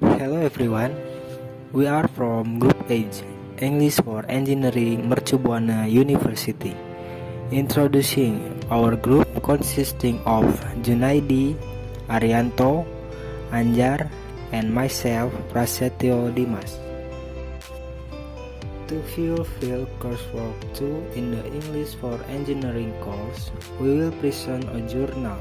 Hello everyone, we are from Group H, English for Engineering, Mercu Buana University. Introducing our group consisting of Junaidi, Arianto, Anjar, and myself, Prasetyo Dimas. To fulfill coursework 2 in the English for Engineering course, we will present a journal.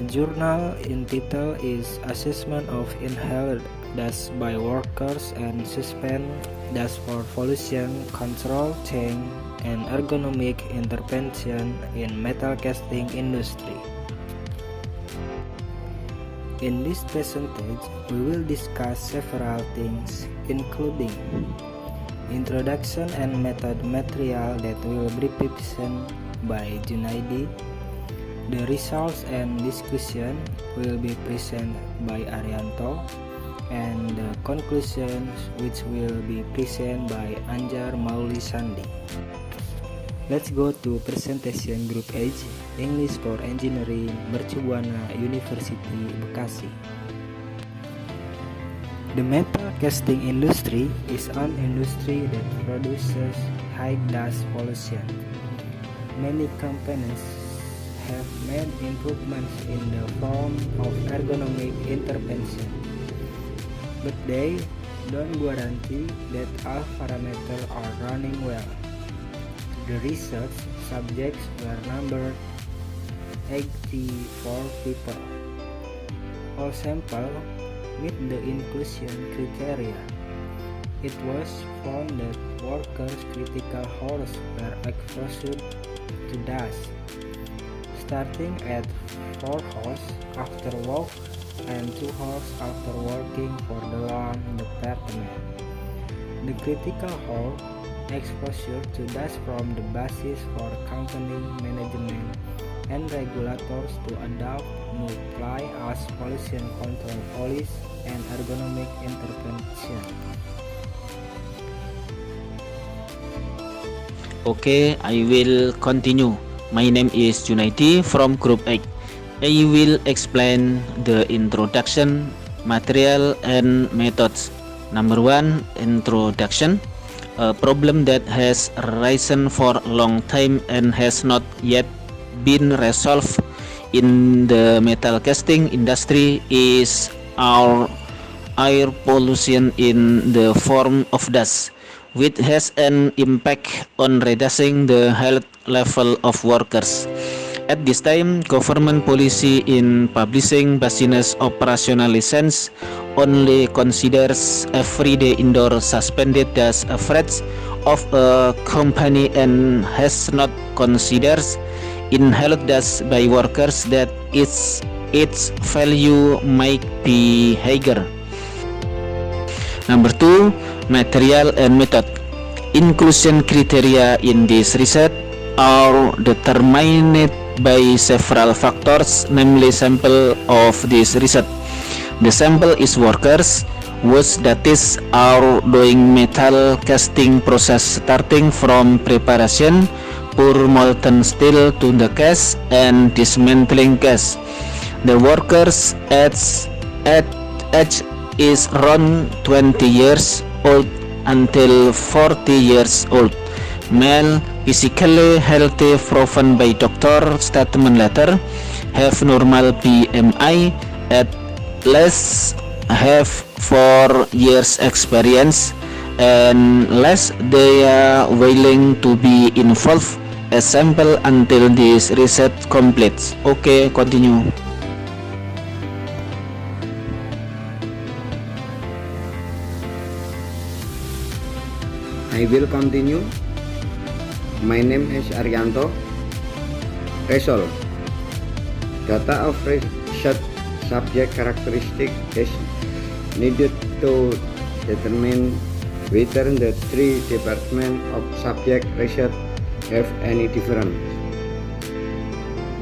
A journal entitled is Assessment of Inhaled Dust by Workers and Suspend Dust for Pollution Control Change and Ergonomic Intervention in Metal Casting Industry. In this percentage, we will discuss several things including introduction and method material that will be presented by Junaidi. The results and discussion will be presented by Arianto, and the conclusions which will be presented by Anjar Mauli Sandi. Let's go to presentation Group H, English for Engineering, Mercu Buana University, Bekasi. The metal casting industry is an industry that produces high dust pollution. Many companies have made improvements in the form of ergonomic intervention, but they don't guarantee that all parameters are running well. The research subjects were numbered 84 people. All samples meet the inclusion criteria. It was found that workers' critical hours were exposed to dust, starting at 4 hours after work and 2 hours after working for the lawn department. The critical hour exposure to dust form the basis for company management and regulators to adopt multiple as pollution control policy and ergonomic intervention. Okay, I will continue. My name is Junaidi from Group 8. I will explain the introduction, material, and methods. Number 1, introduction. A problem that has arisen for a long time and has not yet been resolved in the metal casting industry is our air pollution in the form of dust, which has an impact on reducing the health level of workers. At this time, government policy in publishing business operational license only considers everyday indoor suspended dust average of a company and has not considered inhaled dust by workers that its value might be higher. Number 2, material and method. Inclusion criteria in this research are determined by several factors, namely sample of this research. The sample is workers whose duties are doing metal casting process starting from preparation, pour molten steel to the cast, and dismantling cast. The workers' age is around 20 years old until 40 years old. Male, physically healthy, proven by doctor statement letter, have normal BMI, at least have 4 years experience, and less they are willing to be involved as sample until this research completes. Okay, continue. I will continue. My name is Arianto. Result. Data of research subject characteristic is needed to determine whether the 3 departments of subject research have any difference.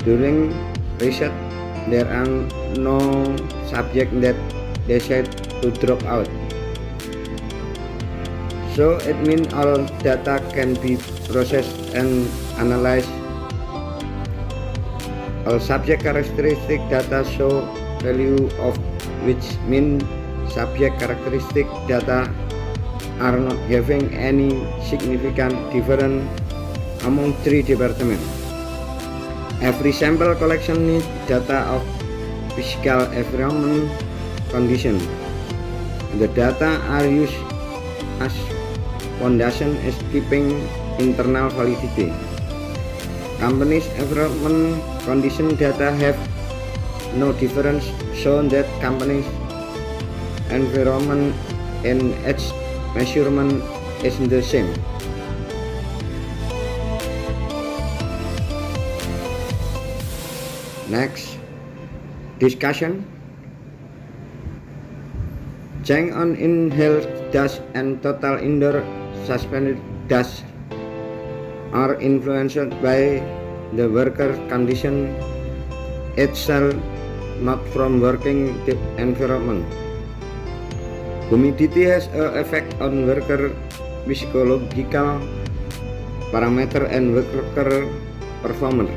During research, there are no subjects that decide to drop out. So it means all data can be processed and analyzed. All subject characteristic data show value of which mean subject characteristic data are not having any significant difference among three departments. Every sample collection needs data of physical environment condition. The data are used as foundation is keeping internal validity. Companies' environment condition data have no difference, shown that companies' environment and its measurement is the same. Next, discussion. Change on inhaled dust and total indoor suspended dust are influenced by the worker condition itself, not from working environment. Humidity has an effect on worker physiological parameter and worker performance.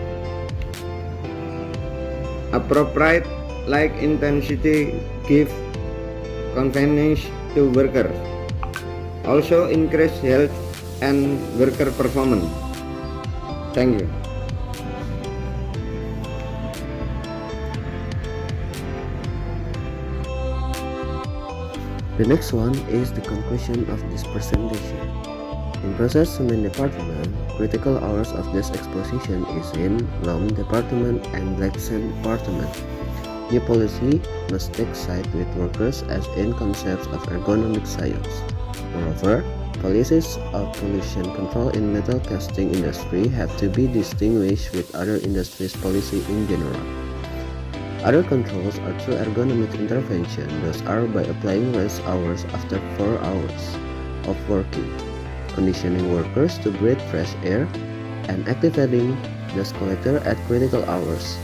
Appropriate light intensity give convenience to workers, also increase health and worker performance. Thank you. The next one is the conclusion of this presentation. In process main department, critical hours of this exposition is in Long Department and Blacksand Department. New policy must take side with workers as in concepts of ergonomic science. Moreover, policies of pollution control in metal casting industry have to be distinguished with other industries' policy in general. Other controls are through ergonomic intervention, those are by applying rest hours after 4 hours of working, conditioning workers to breathe fresh air, and activating dust collector at critical hours.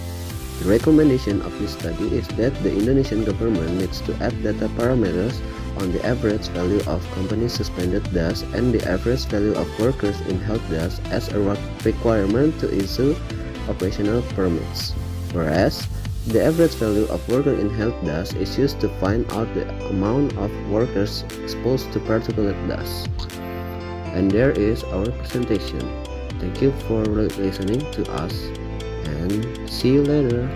The recommendation of this study is that the Indonesian government needs to add data parameters on the average value of company suspended dust and the average value of workers inhaled dust as a requirement to issue operational permits, whereas the average value of worker inhaled dust is used to find out the amount of workers exposed to particulate dust. And there is our presentation. Thank you for listening to us and see you later.